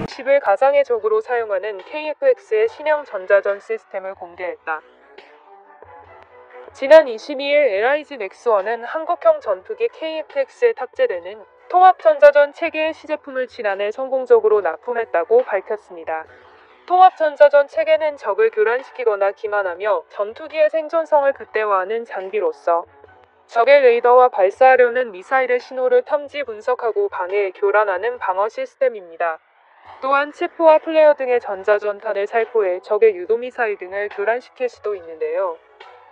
칩을 가상회적으로 사용하는 KF-X의 신형 전자전 시스템을 공개했다. 지난 22일 LIG 넥스원은 한국형 전투기 KF-X에 탑재되는 통합전자전 체계의 시제품을 지난해 성공적으로 납품했다고 밝혔습니다. 통합전자전 체계는 적을 교란시키거나 기만하며 전투기의 생존성을 극대화하는 장비로서 적의 레이더와 발사하려는 미사일의 신호를 탐지 분석하고 방해, 교란하는 방어 시스템입니다. 또한 체포와 플레어 등의 전자전탄을 살포해 적의 유도미사일 등을 교란시킬 수도 있는데요.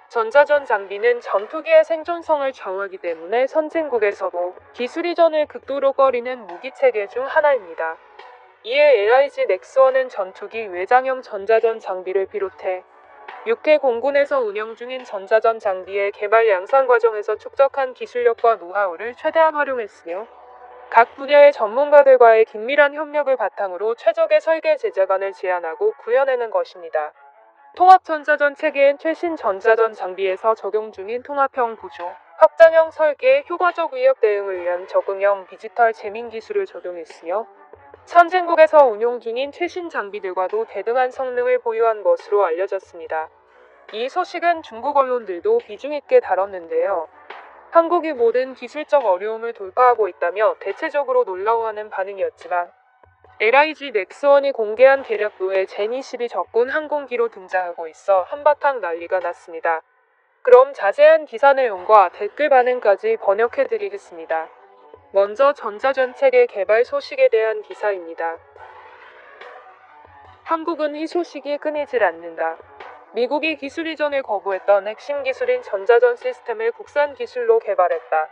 전자전 장비는 전투기의 생존성을 좌우하기 때문에 선진국에서도 기술 이전을 극도로 꺼리는 무기체계 중 하나입니다. 이에 LIG 넥스원은 전투기 외장형 전자전 장비를 비롯해 6개 공군에서 운영 중인 전자전 장비의 개발 양산 과정에서 축적한 기술력과 노하우를 최대한 활용했으며 각 분야의 전문가들과의 긴밀한 협력을 바탕으로 최적의 설계 제작안을 제안하고 구현해낸 것입니다. 통합전자전 체계엔 최신 전자전 장비에서 적용 중인 통합형 구조, 확장형 설계, 효과적 위협 대응을 위한 적응형 디지털 재민 기술을 적용했으며 선진국에서 운용 중인 최신 장비들과도 대등한 성능을 보유한 것으로 알려졌습니다. 이 소식은 중국 언론들도 비중 있게 다뤘는데요. 한국이 모든 기술적 어려움을 돌파하고 있다며 대체적으로 놀라워하는 반응이었지만 LIG 넥스원이 공개한 계략도에 제니12 적군 항공기로 등장하고 있어 한바탕 난리가 났습니다. 그럼 자세한 기사 내용과 댓글 반응까지 번역해드리겠습니다. 먼저 전자전 체계 개발 소식에 대한 기사입니다. 한국은 희소식이 끊이질 않는다. 미국이 기술 이전을 거부했던 핵심 기술인 전자전 시스템을 국산 기술로 개발했다.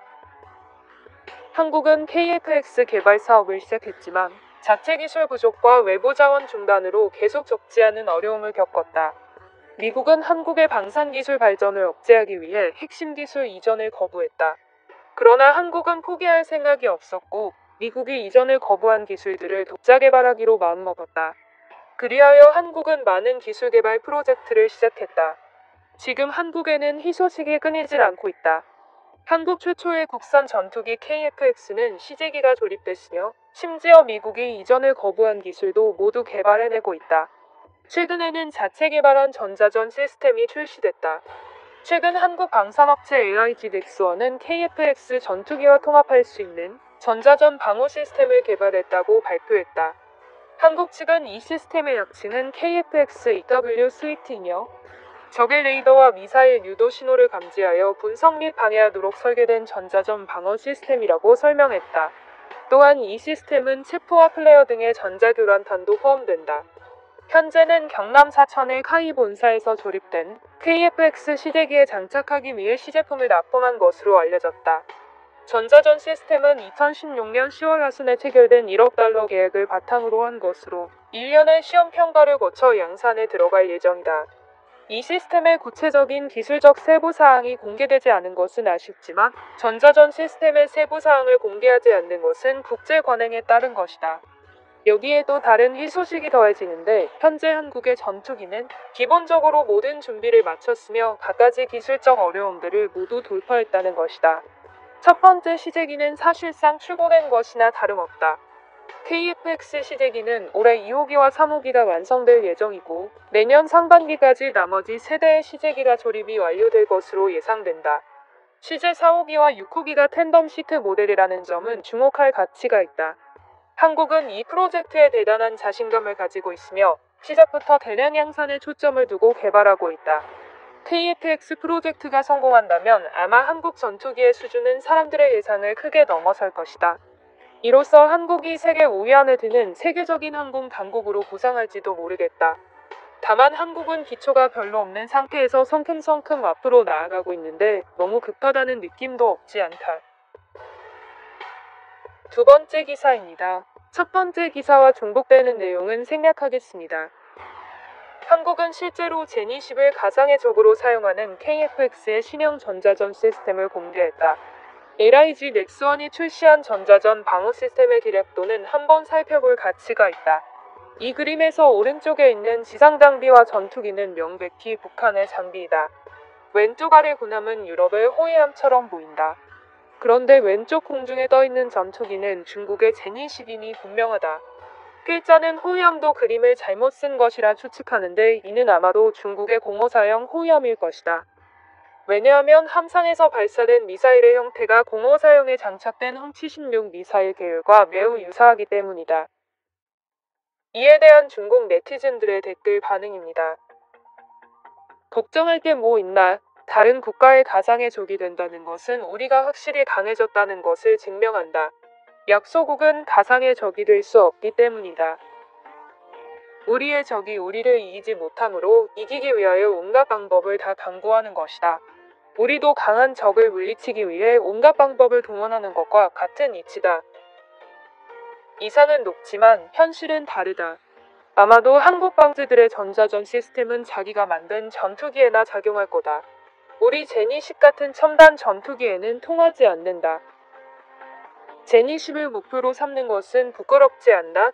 한국은 KF-X 개발 사업을 시작했지만 자체 기술 부족과 외부 자원 중단으로 계속 적지 않은 어려움을 겪었다. 미국은 한국의 방산 기술 발전을 억제하기 위해 핵심 기술 이전을 거부했다. 그러나 한국은 포기할 생각이 없었고 미국이 이전을 거부한 기술들을 독자 개발하기로 마음먹었다. 그리하여 한국은 많은 기술 개발 프로젝트를 시작했다. 지금 한국에는 희소식이 끊이질 않고 있다. 한국 최초의 국산 전투기 KF-X는 시제기가 조립됐으며 심지어 미국이 이전을 거부한 기술도 모두 개발해내고 있다. 최근에는 자체 개발한 전자전 시스템이 출시됐다. 최근 한국 방산업체 LIG 넥스원은 KF-X 전투기와 통합할 수 있는 전자전 방어 시스템을 개발했다고 발표했다. 한국 측은 이 시스템의 약칭은 KF-X EW 스위트이며 적의 레이더와 미사일 유도 신호를 감지하여 분석 및 방해하도록 설계된 전자전 방어 시스템이라고 설명했다. 또한 이 시스템은 체포와 플레어 등의 전자교란탄도 포함된다. 현재는 경남 사천의 카이 본사에서 조립된 KF-X 시제기에 장착하기 위해 시제품을 납품한 것으로 알려졌다. 전자전 시스템은 2016년 10월 하순에 체결된 1억 달러 계획을 바탕으로 한 것으로 1년의 시험 평가를 거쳐 양산에 들어갈 예정이다. 이 시스템의 구체적인 기술적 세부 사항이 공개되지 않은 것은 아쉽지만 전자전 시스템의 세부 사항을 공개하지 않는 것은 국제 관행에 따른 것이다. 여기에 또 다른 희소식이 더해지는데 현재 한국의 전투기는 기본적으로 모든 준비를 마쳤으며 갖가지 기술적 어려움들을 모두 돌파했다는 것이다. 첫 번째 시제기는 사실상 출고된 것이나 다름없다. KF-X 시제기는 올해 2호기와 3호기가 완성될 예정이고 내년 상반기까지 나머지 세대의 시제기가 조립이 완료될 것으로 예상된다. 시제 4호기와 6호기가 텐덤 시트 모델이라는 점은 주목할 가치가 있다. 한국은 이 프로젝트에 대단한 자신감을 가지고 있으며 시작부터 대량 양산에 초점을 두고 개발하고 있다. KF-X 프로젝트가 성공한다면 아마 한국 전투기의 수준은 사람들의 예상을 크게 넘어설 것이다. 이로써 한국이 세계 5위 안에 드는 세계적인 항공 강국으로 부상할지도 모르겠다. 다만 한국은 기초가 별로 없는 상태에서 성큼성큼 앞으로 나아가고 있는데 너무 급하다는 느낌도 없지 않다. 두 번째 기사입니다. 첫 번째 기사와 중복되는 내용은 생략하겠습니다. 한국은 실제로 제니10을 가상회적으로 사용하는 KF-X의 신형 전자전 시스템을 공개했다. LIG 넥스원이 출시한 전자전 방어 시스템의 기략도는 한번 살펴볼 가치가 있다. 이 그림에서 오른쪽에 있는 지상 장비와 전투기는 명백히 북한의 장비이다. 왼쪽 아래 군함은 유럽의 호위함처럼 보인다. 그런데 왼쪽 공중에 떠있는 전투기는 중국의 제니 12이 분명하다. 필자는 호위함도 그림을 잘못 쓴 것이라 추측하는데 이는 아마도 중국의 공허사형 호위함일 것이다. 왜냐하면 함상에서 발사된 미사일의 형태가 공허사형에 장착된 헝76 미사일 계열과 매우 유사하기 때문이다. 이에 대한 중국 네티즌들의 댓글 반응입니다. 걱정할 게 뭐 있나? 다른 국가의 가상의 적이 된다는 것은 우리가 확실히 강해졌다는 것을 증명한다. 약소국은 가상의 적이 될 수 없기 때문이다. 우리의 적이 우리를 이기지 못하므로 이기기 위하여 온갖 방법을 다 강구하는 것이다. 우리도 강한 적을 물리치기 위해 온갖 방법을 동원하는 것과 같은 이치다. 이상은 높지만 현실은 다르다. 아마도 한국 방지들의 전자전 시스템은 자기가 만든 전투기에나 작용할 거다. 우리 제니10 같은 첨단 전투기에는 통하지 않는다. 제니10을 목표로 삼는 것은 부끄럽지 않나?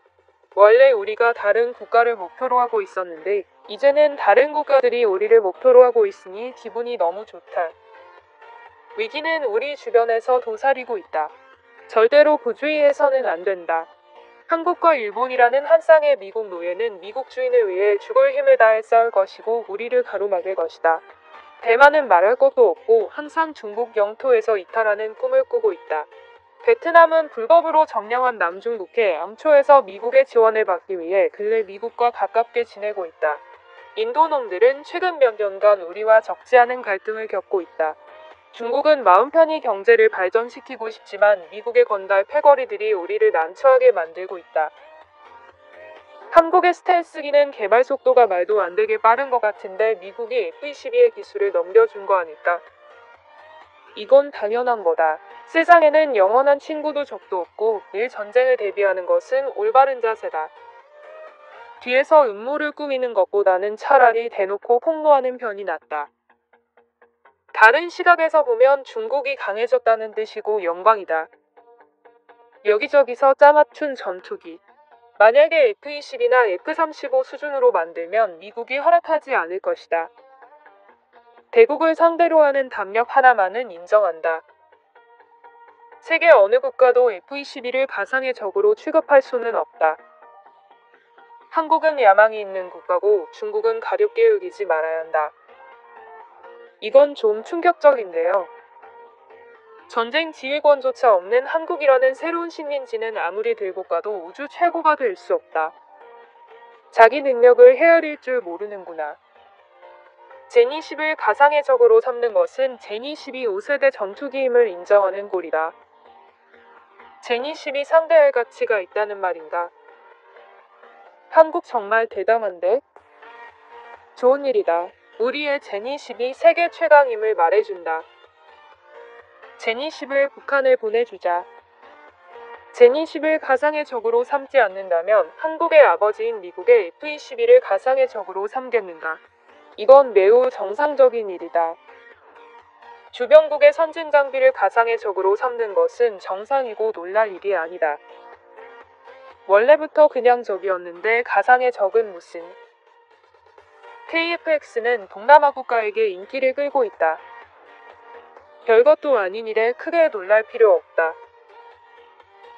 원래 우리가 다른 국가를 목표로 하고 있었는데 이제는 다른 국가들이 우리를 목표로 하고 있으니 기분이 너무 좋다. 위기는 우리 주변에서 도사리고 있다. 절대로 부주의해서는 안 된다. 한국과 일본이라는 한 쌍의 미국 노예는 미국 주인을 위해 죽을 힘을 다해 싸울 것이고 우리를 가로막을 것이다. 대만은 말할 것도 없고 항상 중국 영토에서 이탈하는 꿈을 꾸고 있다. 베트남은 불법으로 점령한 남중국해 암초에서 미국의 지원을 받기 위해 근래 미국과 가깝게 지내고 있다. 인도놈들은 최근 몇 년간 우리와 적지 않은 갈등을 겪고 있다. 중국은 마음 편히 경제를 발전시키고 싶지만 미국의 건달 패거리들이 우리를 난처하게 만들고 있다. 한국의 스텔스기는 개발 속도가 말도 안 되게 빠른 것 같은데 미국이 F-22의 기술을 넘겨준 거 아닐까? 이건 당연한 거다. 세상에는 영원한 친구도 적도 없고 늘 전쟁을 대비하는 것은 올바른 자세다. 뒤에서 음모를 꾸미는 것보다는 차라리 대놓고 폭로하는 편이 낫다. 다른 시각에서 보면 중국이 강해졌다는 뜻이고 영광이다. 여기저기서 짜맞춘 전투기. 만약에 F-22나 F-35 수준으로 만들면 미국이 허락하지 않을 것이다. 대국을 상대로 하는 담력 하나만은 인정한다. 세계 어느 국가도 F-22를 가상의 적으로 취급할 수는 없다. 한국은 야망이 있는 국가고 중국은 가볍게 여기지 말아야 한다. 이건 좀 충격적인데요. 전쟁 지휘권조차 없는 한국이라는 새로운 식민지는 아무리 들고 가도 우주 최고가 될 수 없다. 자기 능력을 헤아릴 줄 모르는구나. 제니10을 가상의 적으로 삼는 것은 제니12 5세대 전투기임을 인정하는 꼴이다. 제니10이 상대할 가치가 있다는 말인가? 한국 정말 대담한데? 좋은 일이다. 우리의 제니10이 세계 최강임을 말해준다. 제니10을 북한에 보내주자. 제니10을 가상의 적으로 삼지 않는다면 한국의 아버지인 미국의 F-22를 가상의 적으로 삼겠는가? 이건 매우 정상적인 일이다. 주변국의 선진 장비를 가상의 적으로 삼는 것은 정상이고 놀랄 일이 아니다. 원래부터 그냥 적이었는데 가상의 적은 무슨. KF-X는 동남아 국가에게 인기를 끌고 있다. 별것도 아닌 일에 크게 놀랄 필요 없다.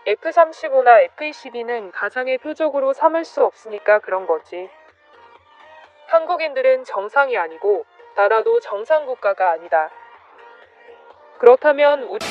F-35나 F-22는 가상의 표적으로 삼을 수 없으니까 그런 거지. 한국인들은 정상이 아니고 나라도 정상 국가가 아니다. 그렇다면 우리